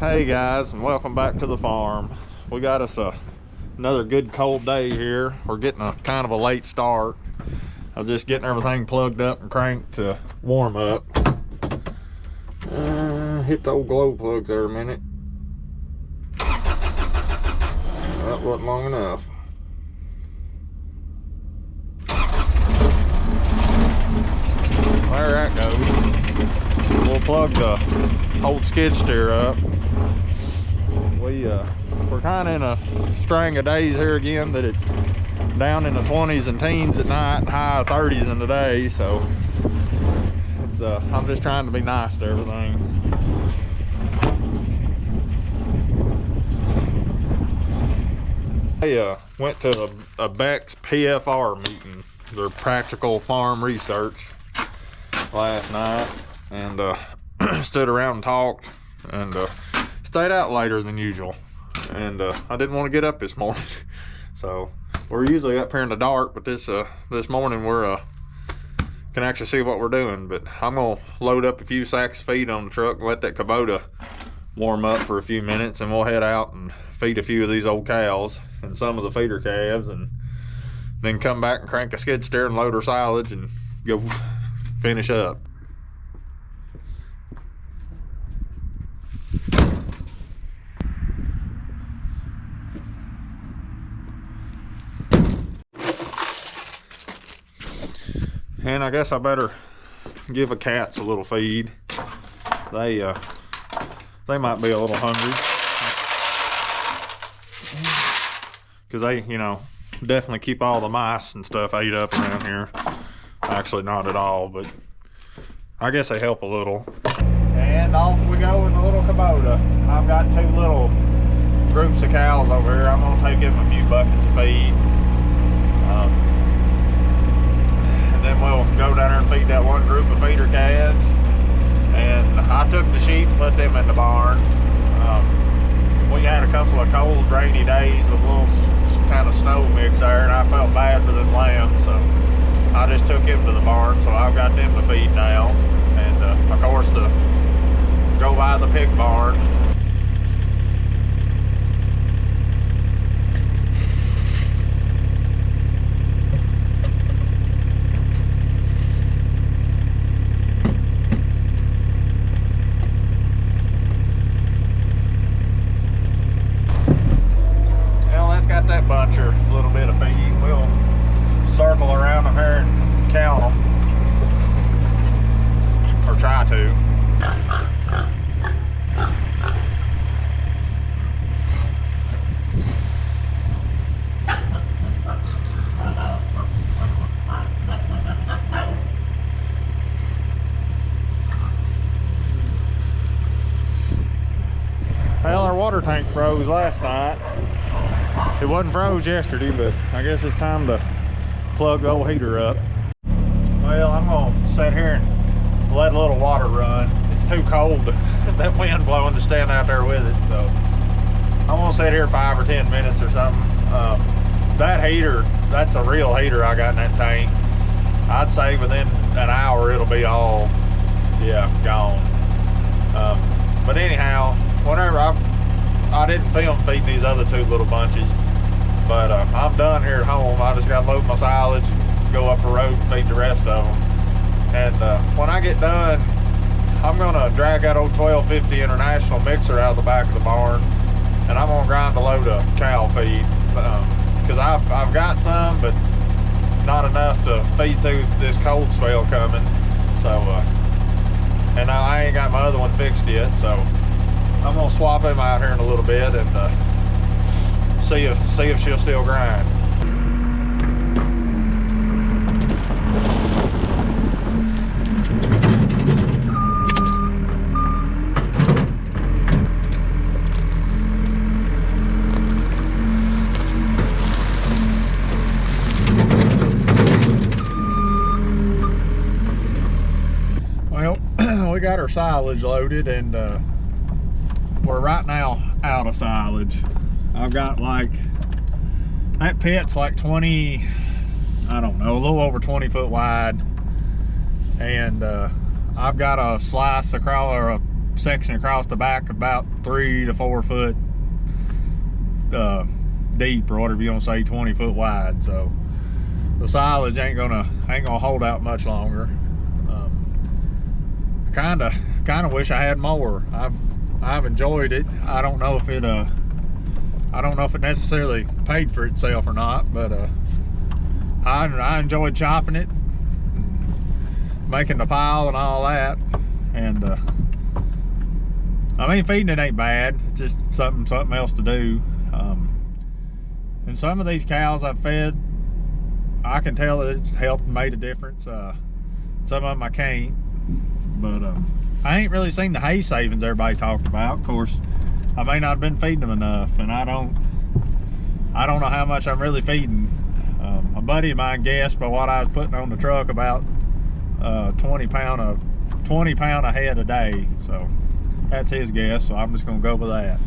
Hey guys, and welcome back to the farm. We got us another good cold day here. We're getting a kind of a late start. I was just getting everything plugged up and cranked to warm up. Hit the old glow plugs there a minute. That wasn't long enough. There that goes. We'll plug the old skid steer up. We're kind of in a string of days here again that it's down in the 20s and teens at night and high 30s in the day, so it's, I'm just trying to be nice to everything. I went to a Beck's PFR meeting, their practical farm research, last night, and stood around and talked, and stayed out later than usual, and I didn't want to get up this morning. So we're usually up here in the dark, but this morning we're can actually see what we're doing. But I'm gonna load up a few sacks of feed on the truck and let that Kubota warm up for a few minutes, and we'll head out and feed a few of these old cows and some of the feeder calves, and then come back and crank a skid steer and load our silage and go finish up. And I guess I better give the cats a little feed. They might be a little hungry, because they, you know, definitely keep all the mice and stuff ate up around here. Actually, not at all, but I guess they help a little. And off we go in the little Kubota. I've got two little groups of cows over here. I'm gonna take them a few buckets of feed. And then we'll go down there and feed that one group of feeder calves. And I took the sheep and put them in the barn. We had a couple of cold, rainy days with a little kind of snow mix there, and I felt bad for them lambs, so I just took them to the barn. So I've got them to feed now, and of course to go by the pig barn. Got that buncher, a little bit of feed. We'll circle around them here and count them, or try to. Well, our water tank froze last night. It wasn't froze yesterday, but I guess it's time to plug the old heater up. Well, I'm gonna sit here and let a little water run. It's too cold, that wind blowing, to stand out there with it. So I'm gonna sit here 5 or 10 minutes or something. That heater, that's a real heater I got in that tank. I'd say within an hour it'll be all, gone. But anyhow, whenever I didn't film feeding these other two little bunches, but I'm done here at home. I just got to load my silage and go up the road and feed the rest of them. And when I get done, I'm gonna drag that old 1250 International mixer out of the back of the barn, and I'm gonna grind a load of cow feed, because I've got some, but not enough to feed through this cold spell coming. So and I ain't got my other one fixed yet, so I'm gonna swap him out here in a little bit and see if she'll still grind. Well, we got our silage loaded, and we're right now out of silage. I've got like, that pit's like 20, I don't know, a little over 20 foot wide. And I've got a slice across, or a section across the back about 3 to 4 foot deep, or whatever you want to say, 20 foot wide. So the silage ain't gonna hold out much longer. I kind of wish I had more. I've enjoyed it. I don't know if it necessarily paid for itself or not, but I enjoyed chopping it, making the pile and all that. And I mean, feeding it ain't bad. It's just something else to do. And some of these cows I've fed, I can tell that it's helped and made a difference. Some of them I can't. But I ain't really seen the hay savings everybody talked about. Of course, I may not have been feeding them enough, and I don't know how much I'm really feeding. A buddy of mine guessed by what I was putting on the truck about 20 pound a head a day. So that's his guess. So I'm just gonna go with that.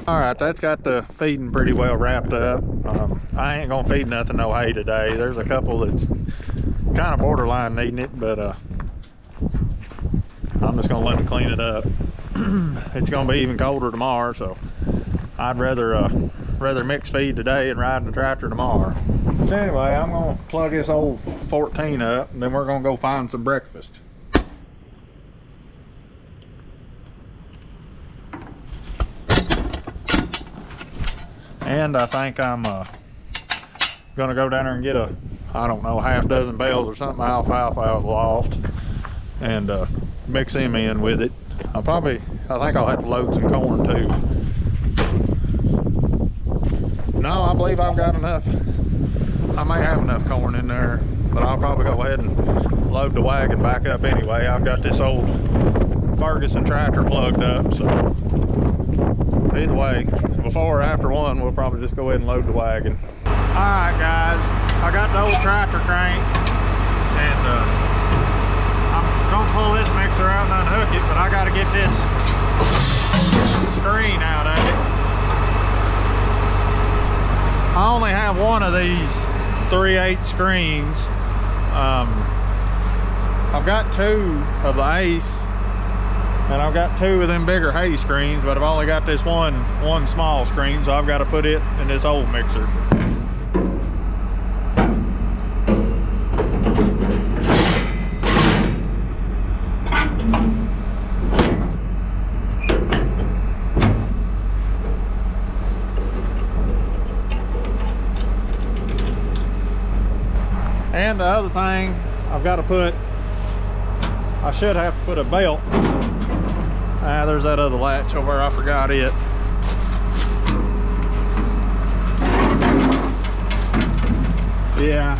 All right, that's got the feeding pretty well wrapped up. I ain't gonna feed nothing no hay today. There's a couple that's kind of borderline needing it, but I'm just gonna let it clean it up. It's gonna be even colder tomorrow, so I'd rather mix feed today and ride in the tractor tomorrow. Anyway, I'm gonna plug this old 14 up, and then we're gonna go find some breakfast. And I think I'm gonna go down there and get I don't know, half dozen bales or something of alfalfa out of the loft, and mix them in with it. I think I'll have to load some corn too. No, I believe I've got enough. I may have enough corn in there, but I'll probably go ahead and load the wagon back up anyway. I've got this old Ferguson tractor plugged up, so either way, before or after one, we'll probably just go ahead and load the wagon. All right, guys, I got the old tractor crank, and I'm gonna pull this mixer out and unhook it, but I gotta get this screen out of it. I only have one of these 3/8 screens. I've got two of the Ace, and I've got two of them bigger hay screens, but I've only got this one small screen, so I've got to put it in this old mixer. And the other thing I've got to put, I should have to put a belt. There's that other latch over there, I forgot it. Yeah,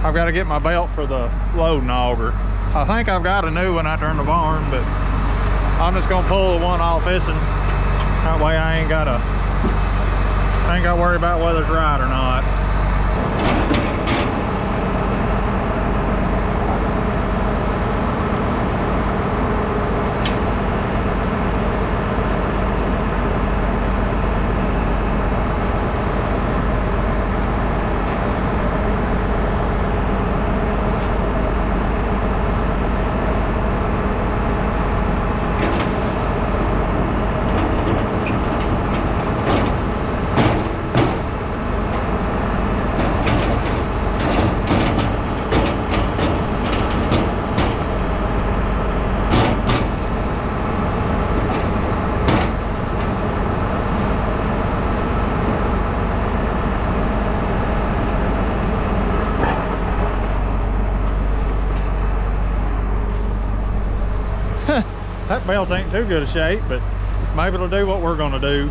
I've got to get my belt for the loading auger. I think I've got a new one out there in the barn, but I'm just gonna pull the one off this, and that way I ain't gotta worry about whether it's right or not. truck belt ain't too good a shape, but maybe it'll do what we're gonna do.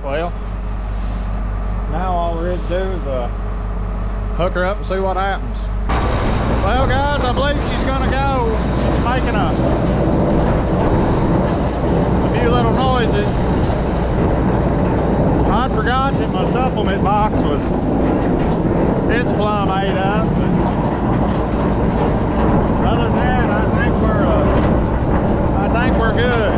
Well, now all we're ready to do is hook her up and see what happens. Well guys, I believe she's gonna go. She's making a few little noises. I forgot that my supplement box was, it's plumb ate up. But other than that, I think we're good.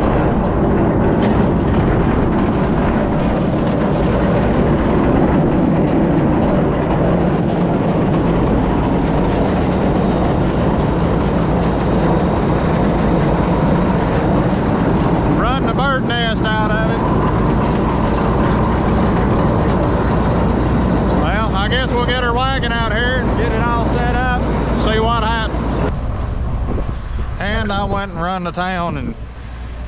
Nest out of it. Well, I guess we'll get her wagon out here and get it all set up and see what happens. And I went and run to town and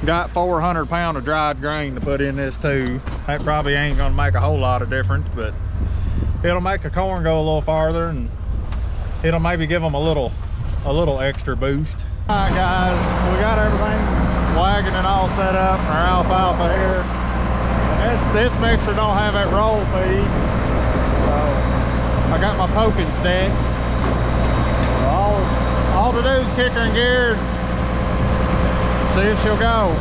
got 400 pounds of dried grain to put in this too. That probably ain't gonna make a whole lot of difference, but it'll make the corn go a little farther and it'll maybe give them a little extra boost. All right guys, we got everything wagon and all set up, our alfalfa here. And this mixer don't have that roll feed, so I got my poking stick. So all to do is kick her in gear and see if she'll go.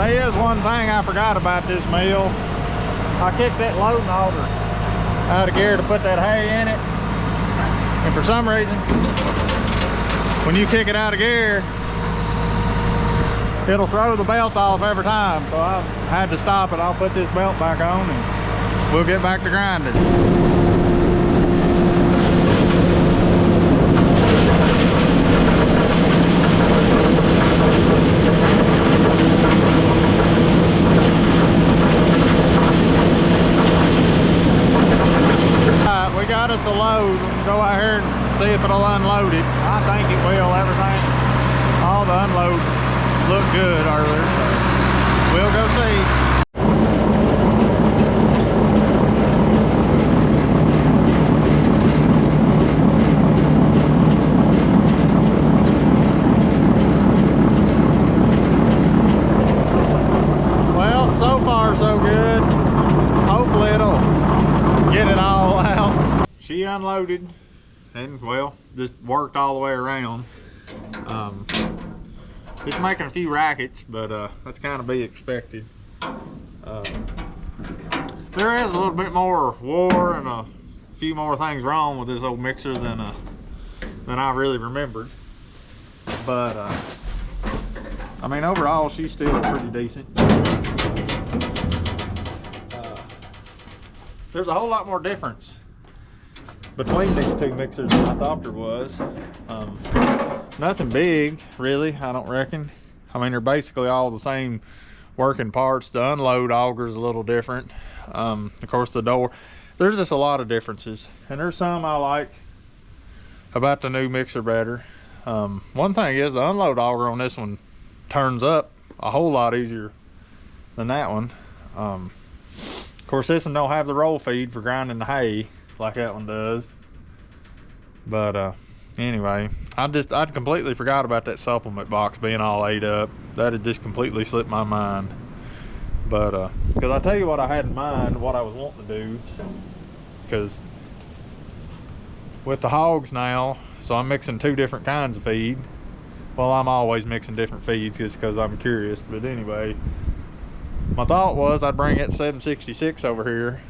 There is one thing I forgot about this mill. I kicked that loading auger out of gear to put that hay in it. And for some reason, when you kick it out of gear, it'll throw the belt off every time. So I had to stop it. I'll put this belt back on and we'll get back to grinding. We got us a load. We can go out here and see if it'll unload it. I think it will. Everything, all the unload looked good earlier, so we'll go see. Well, so far so good. Hopefully it'll get it all out. She unloaded and, well, just worked all the way around. It's making a few rackets, but that's kind of be expected. There is a little bit more war and a few more things wrong with this old mixer than I really remembered. But I mean, overall, she's still pretty decent. There's a whole lot more difference between these two mixers than I thought there was. Nothing big, really, I don't reckon. I mean, they're basically all the same working parts. The unload auger is a little different. Of course, the door. There's just a lot of differences. And there's some I like about the new mixer better. One thing is the unload auger on this one turns up a whole lot easier than that one. Of course, this one don't have the roll feed for grinding the hay like that one does. But anyway, I'd completely forgot about that supplement box being all ate up. That had just completely slipped my mind. But because I tell you what I had in mind, what I was wanting to do, because with the hogs now, so I'm mixing two different kinds of feed. Well, I'm always mixing different feeds just because I'm curious. But anyway, my thought was I'd bring that 766 over here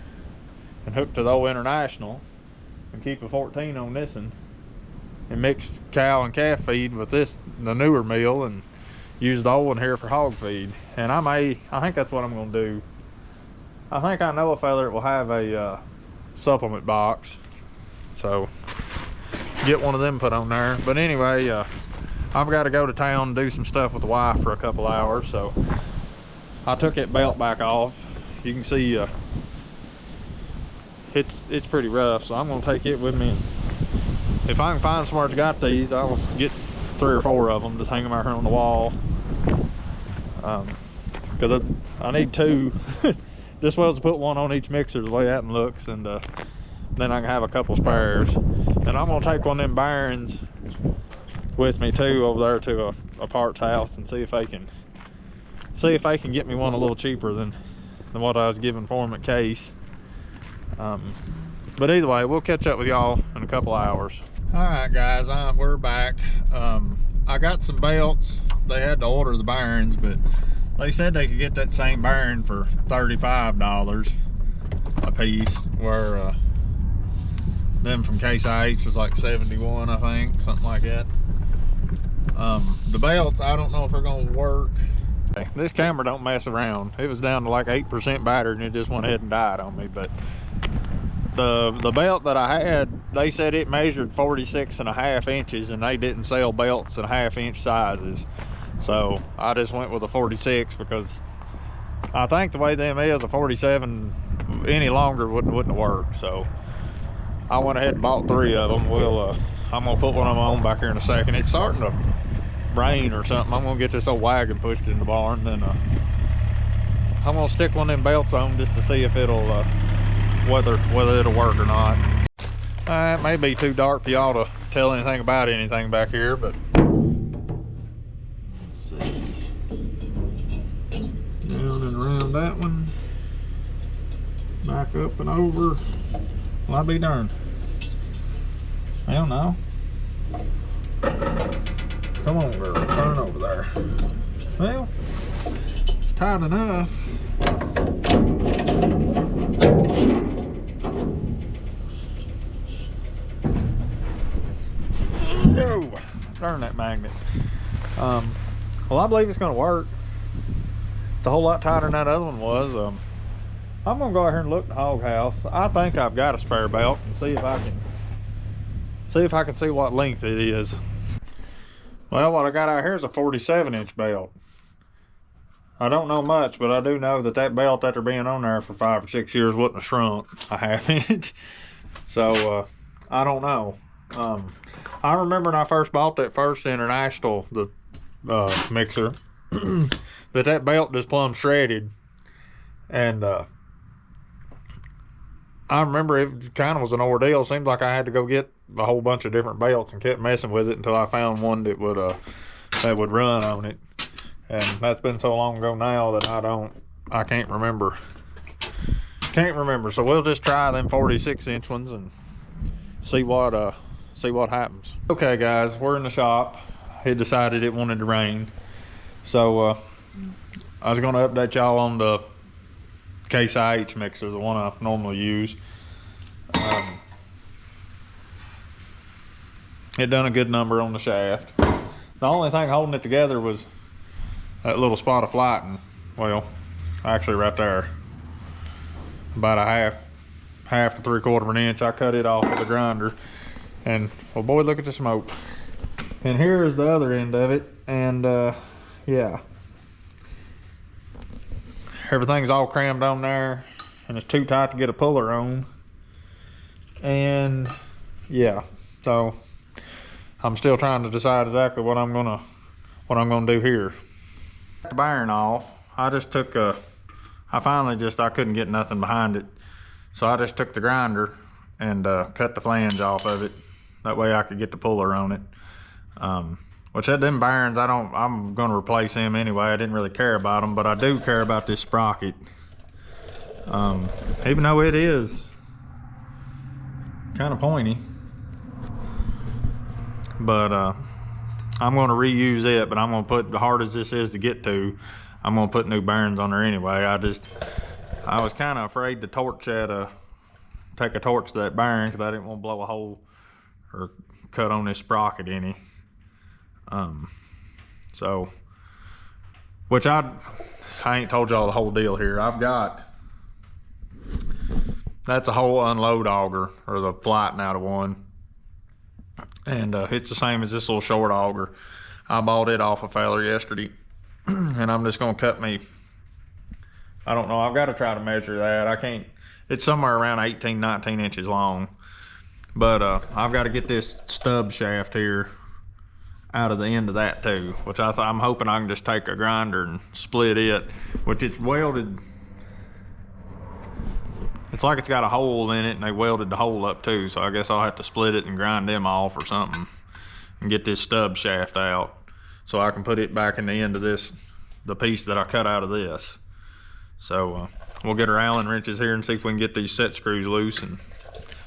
and hook to the old International and keep a 14 on this one and mix cow and calf feed with this, the newer meal, and use the old one here for hog feed. And I think that's what I'm going to do. I think I know a fella that will have a supplement box, so get one of them put on there. But anyway, I've got to go to town and do some stuff with the wife for a couple hours, so I took that belt back off. You can see it's pretty rough, so I'm going to take it with me. If I can find somewhere that's got these, I'll get 3 or 4 of them, just hang them out here on the wall. Because I need 2. Just well to put one on each mixer the way that one looks, and then I can have a couple spares. And I'm going to take one of them bearings with me too over there to a parts house and see if they can get me one a little cheaper than what I was giving for them at Case. But either way, we'll catch up with y'all in a couple hours. All right, guys, we're back. I got some belts. They had to order the bearings, but they said they could get that same bearing for $35 a piece, where them from Case IH was like 71, I think, something like that. The belts, I don't know if they're gonna work. This camera don't mess around. It was down to like 8% battery and it just went ahead and died on me. But the belt that I had, they said it measured 46.5 inches, and they didn't sell belts in 1/2 inch sizes. So I just went with a 46 because I think the way them is, a 47 any longer wouldn't work. So I went ahead and bought 3 of them. I'm gonna put one of them on back here in a second. It's starting to rain or something. I'm gonna get this old wagon pushed in the barn, then I'm gonna stick one of them belts on just to see if it'll whether it'll work or not. It may be too dark for y'all to tell anything about anything back here, but let's see. Down and around that one, back up and over. Well, I'll be darned. Hell no. Come on, girl, turn over there. Well, tight enough. Oh, darn that magnet. Well, I believe it's going to work. It's a whole lot tighter than that other one was. I'm going to go out here and look at the hog house. I think I've got a spare belt and see if I can see what length it is. Well, what I got out here is a 47-inch belt. I don't know much, but I do know that that belt, after being on there for 5 or 6 years, wouldn't have shrunk a half inch. So I don't know. I remember when I first bought that first International, the mixer, that belt just plumb shredded, and I remember it kind of was an ordeal. Seemed like I had to go get a whole bunch of different belts and kept messing with it until I found one that would run on it. And that's been so long ago now that I can't remember. So we'll just try them 46-inch ones and see what happens. Okay, guys, we're in the shop. It decided it wanted to rain, so I was going to update y'all on the Case IH mixer, the one I normally use. It done a good number on the shaft. The only thing holding it together was that little spot of flighting. Well, actually right there, about a half to 3/4 of an inch. I cut it off with a grinder, and well, boy, look at the smoke. And here is the other end of it, and yeah, everything's all crammed on there, and it's too tight to get a puller on. And yeah, so I'm still trying to decide exactly what I'm gonna do here. The bearing off. I just took I couldn't get nothing behind it, so I just took the grinder and cut the flange off of it. That way I could get the puller on it. Which them bearings, I'm gonna replace them anyway. I didn't really care about them, but I do care about this sprocket. Even though it is kind of pointy, but I'm going to reuse it. But I'm going to put, the hard as this is to get to, I'm going to put new bearings on there anyway. I was kind of afraid to take a torch to that bearing, because I didn't want to blow a hole or cut on this sprocket any. So, which I ain't told y'all the whole deal here. That's a whole unload auger, or the flighting out of one. And it's the same as this little short auger. I bought it off a feller yesterday. And I'm just gonna cut me, I don't know, I've got to try to measure that. I can't, it's somewhere around 18, 19 inches long. But I've got to get this stub shaft here out of the end of that too, which I'm hoping I can just take a grinder and split it, which it's welded. It's like it's got a hole in it, and they welded the hole up too, so I guess I'll have to split it and grind them off or something and get this stub shaft out so I can put it back in the end of this, the piece that I cut out of this. So we'll get our Allen wrenches here and see if we can get these set screws loose and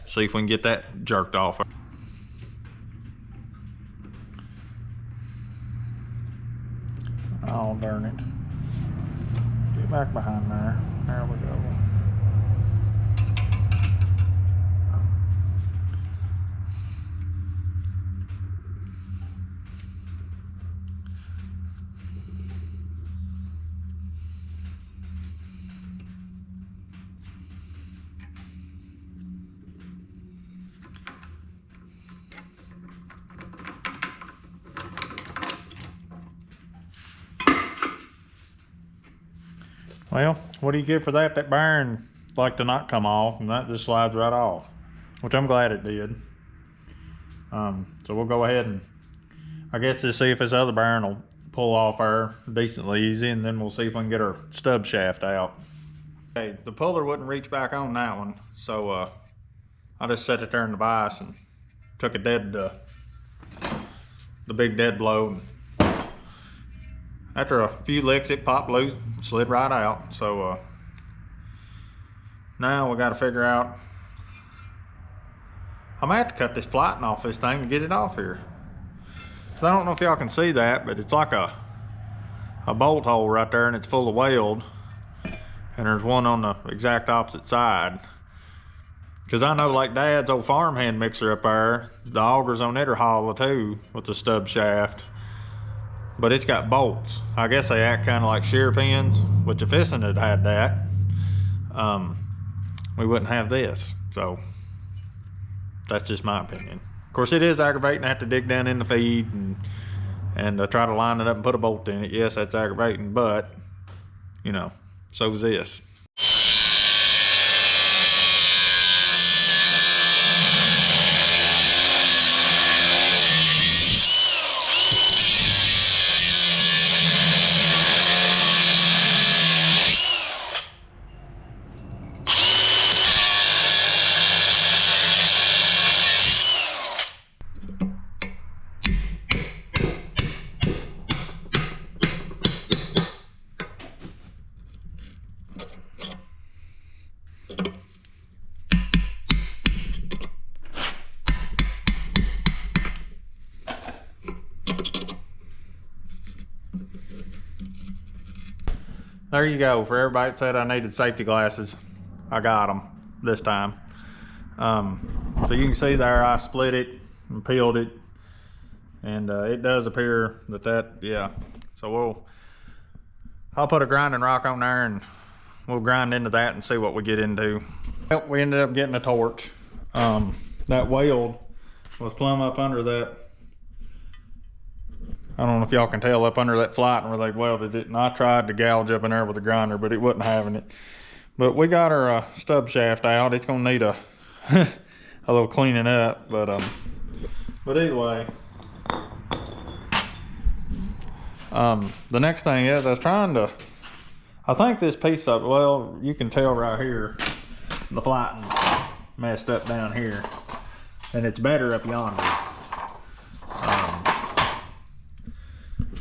see if we can get that jerked off. Oh, darn it. Get back behind there. There we go. Well, what do you get for that? That bearing like to not come off, and that just slides right off, which I'm glad it did. So we'll go ahead and I guess just see if this other bearing will pull off there decently easy, and then we'll see if we can get our stub shaft out. Okay, the puller wouldn't reach back on that one, so I just set it there in the vise and took the big dead blow. After a few licks, it popped loose, slid right out. So now we got to figure out. I might have to cut this flighting off this thing to get it off here. So I don't know if y'all can see that, but it's like a a bolt hole right there, and it's full of weld, and there's one on the exact opposite side. Because I know, like Dad's old farmhand mixer up there, the augers on it are hollow too with the stub shaft, but it's got bolts. I guess they act kind of like shear pins, which if this one had had that, we wouldn't have this. So that's just my opinion. Of course, it is aggravating to have to dig down in the feed and try to line it up and put a bolt in it. Yes, that's aggravating, but you know, so is this. There you go. For everybody that said I needed safety glasses, I got them this time. So you can see there I split it and peeled it, and it does appear that yeah. So I'll put a grinding rock on there and we'll grind into that and see what we get into. Well, we ended up getting a torch. That weld was plumb up under that. I don't know if y'all can tell, up under that flight where they welded it, and I tried to gouge up in there with a grinder, but it wasn't having it. But we got our stub shaft out. It's gonna need a a little cleaning up, but either way, the next thing is I was trying to, I think this piece of, well, you can tell right here, the flighting messed up down here, and it's better up yonder.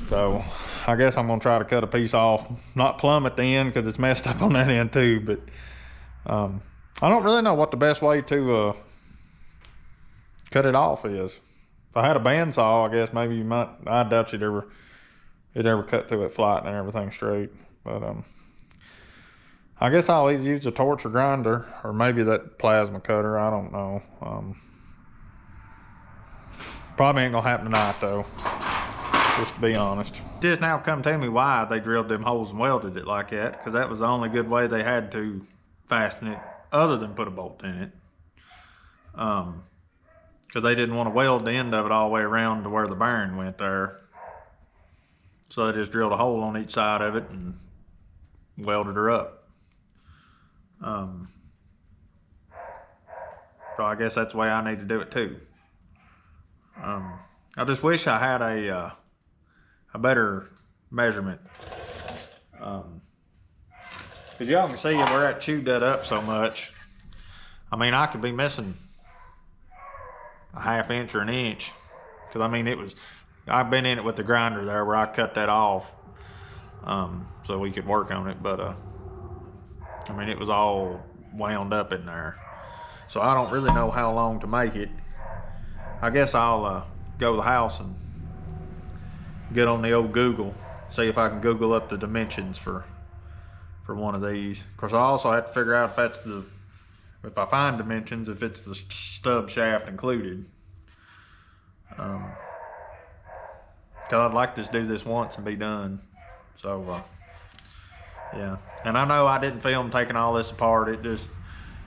So I guess I'm gonna try to cut a piece off, not plumb at the end because it's messed up on that end too, but I don't really know what the best way to cut it off is. If I had a bandsaw, I guess maybe you might, I doubt it'd ever cut through it flat and everything straight, but I guess I'll either use a torch or grinder, or maybe that plasma cutter, I don't know. Probably ain't gonna happen tonight though, just to be honest. Just now come to me why they drilled them holes and welded it like that, because that was the only good way they had to fasten it other than put a bolt in it. Because they didn't want to weld the end of it all the way around to where the bearing went there. So they just drilled a hole on each side of it and welded her up. So I guess that's the way I need to do it too. I just wish I had a better measurement. Because y'all can see where that chewed that up so much. I mean, I could be missing a ½ inch or an inch. Because I mean, I've been in it with the grinder there where I cut that off so we could work on it. But I mean, it was all wound up in there. So I don't really know how long to make it. I guess I'll go to the house and get on the old Google, see if I can Google up the dimensions for one of these. Of course, I also have to figure out if that's if I find dimensions, if it's the stub shaft included. Cause I'd like to just do this once and be done. So yeah, and I know I didn't film taking all this apart. It just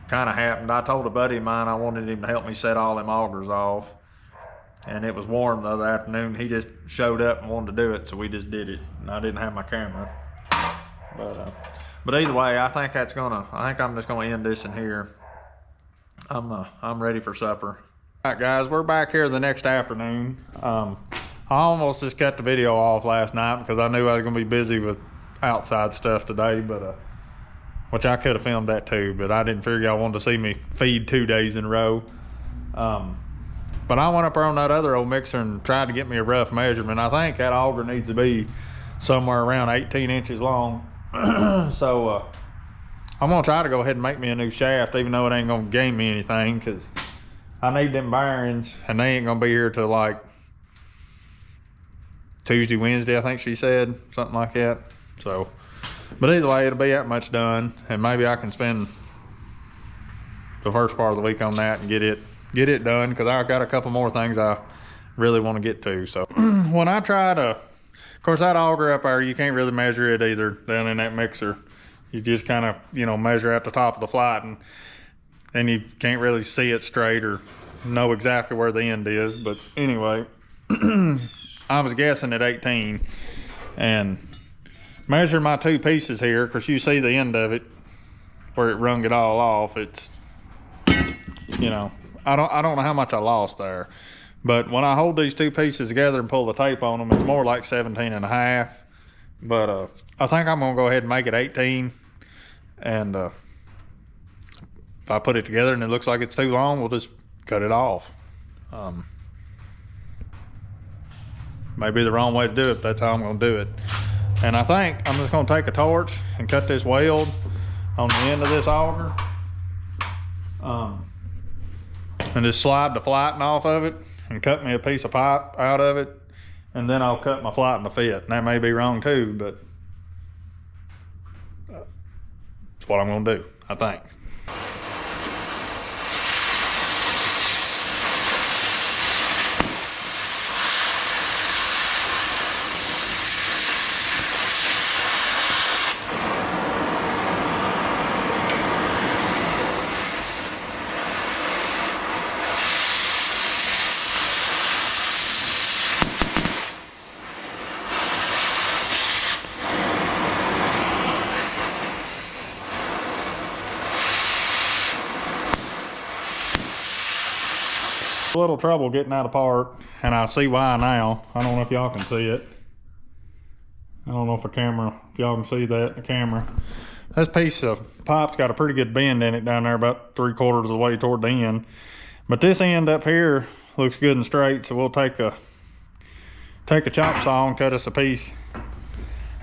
kind of happened. I told a buddy of mine I wanted him to help me set all them augers off, and it was warm the other afternoon. He just showed up and wanted to do it, so we just did it. And I didn't have my camera, but either way, I think I'm just gonna end this in here. I'm ready for supper. All right, guys, we're back here the next afternoon. I almost just cut the video off last night because I knew I was gonna be busy with outside stuff today, but which I could have filmed that too, but I didn't figure y'all wanted to see me feed 2 days in a row. But I went up there on that other old mixer and tried to get me a rough measurement. I think that auger needs to be somewhere around 18 inches long. So I'm gonna try to go ahead and make me a new shaft, even though it ain't gonna gain me anything, because I need them bearings and they ain't gonna be here till like Tuesday, Wednesday, I think she said, something like that. So, but either way, it'll be that much done, and maybe I can spend the first part of the week on that and get it done, because I got a couple more things I really want to get to. So when I try to, of course, that auger up there, you can't really measure it either down in that mixer. You just kind of, you know, measure at the top of the flight, and you can't really see it straight or know exactly where the end is. But anyway, I was guessing at 18 and measuring my two pieces here, because you see the end of it where it wrung it all off. It's, you know, I don't know how much I lost there, but when I hold these two pieces together and pull the tape on them, it's more like 17 and a half. But I think I'm gonna go ahead and make it 18, and if I put it together and it looks like it's too long, we'll just cut it off. Maybe the wrong way to do it, but that's how I'm gonna do it. And I think I'm just gonna take a torch and cut this weld on the end of this auger, and just slide the flighting off of it and cut me a piece of pipe out of it, and then I'll cut my flighting to fit. And that may be wrong too, but it's what I'm gonna do, I think. A little trouble getting out apart, and I see why now. I don't know if y'all can see it. I don't know if y'all can see that in the camera. This piece of pipe's got a pretty good bend in it down there, about 3/4 of the way toward the end. But this end up here looks good and straight, so we'll take a chop saw and cut us a piece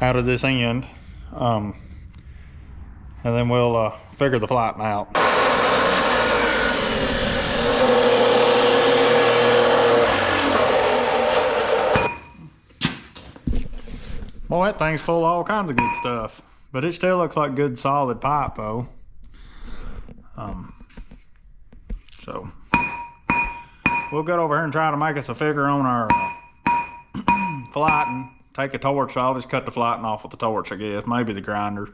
out of this end, and then we'll figure the flighting out. Boy, that thing's full of all kinds of good stuff, but it still looks like good solid pipe though. So we'll get over here and try to make us a figure on our flighting. Take a torch, so I'll just cut the flighting off with the torch, I guess, maybe the grinder.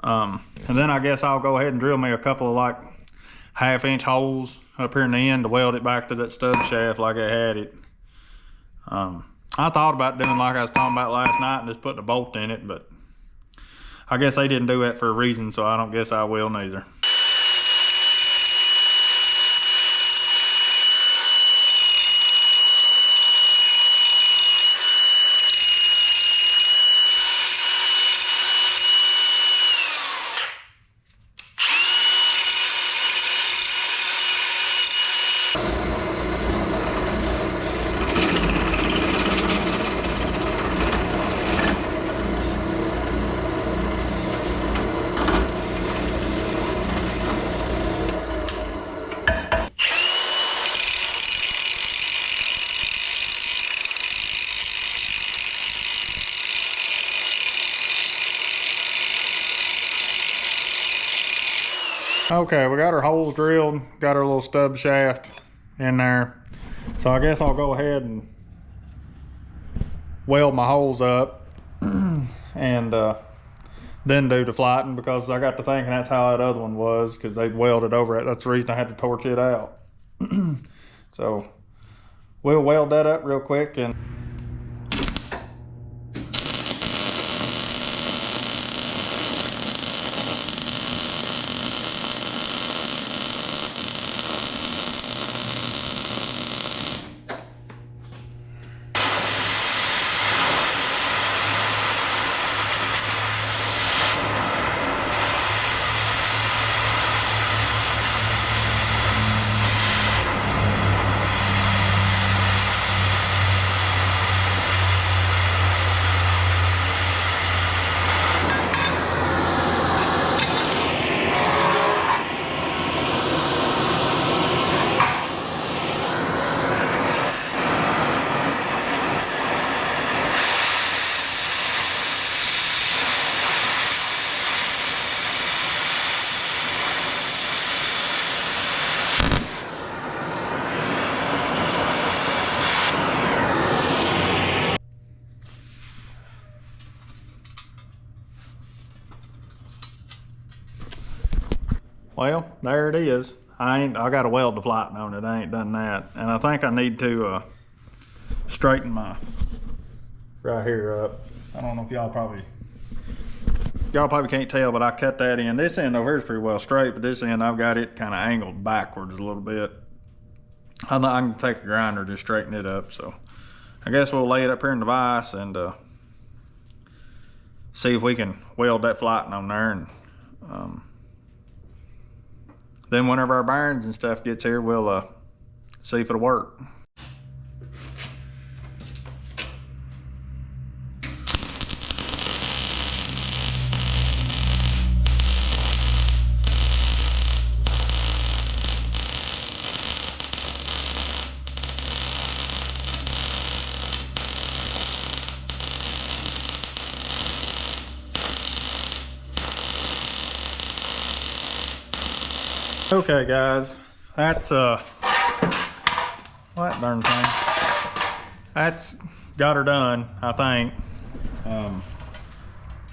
And then I guess I'll go ahead and drill me a couple of like 1/2-inch holes up here in the end to weld it back to that stub shaft like I had it. I thought about doing like I was talking about last night and just putting a bolt in it, but I guess they didn't do that for a reason, so I don't guess I will neither. Okay, we got our holes drilled, got our little stub shaft in there. So I guess I'll go ahead and weld my holes up and then do the flighting, because I got to thinking that's how that other one was, because they welded over it. That's the reason I had to torch it out. So we'll weld that up real quick and well, there it is. I got a weld to flatten on it. I ain't done that. And I think I need to straighten my right here up. I don't know if y'all probably can't tell, but I cut that in. This end over here is pretty well straight, but this end I've got it kind of angled backwards a little bit. I can take a grinder to straighten it up. So I guess we'll lay it up here in the vise and see if we can weld that flatten on there. And then whenever our bearings and stuff gets here, we'll see if it'll work. Okay guys, that's what darn thing, that's got her done, I think.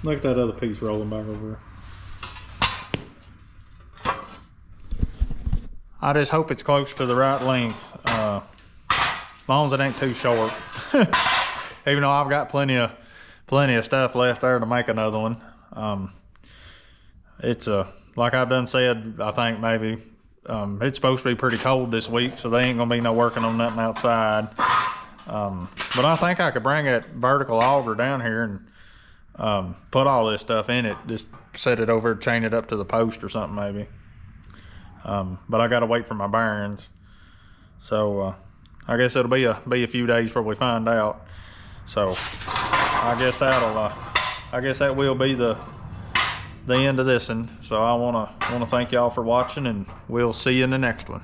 Look at that other piece rolling back over there. I just hope it's close to the right length, as long as it ain't too short. Even though I've got plenty of stuff left there to make another one. It's like I've done said, I think maybe it's supposed to be pretty cold this week, so they ain't gonna be no working on nothing outside. But I think I could bring that vertical auger down here and put all this stuff in it, just set it over, chain it up to the post or something maybe. But I gotta wait for my bearings, so I guess it'll be a few days before we find out. So I guess that will be the end of this one. So I want to thank y'all for watching, and we'll see you in the next one.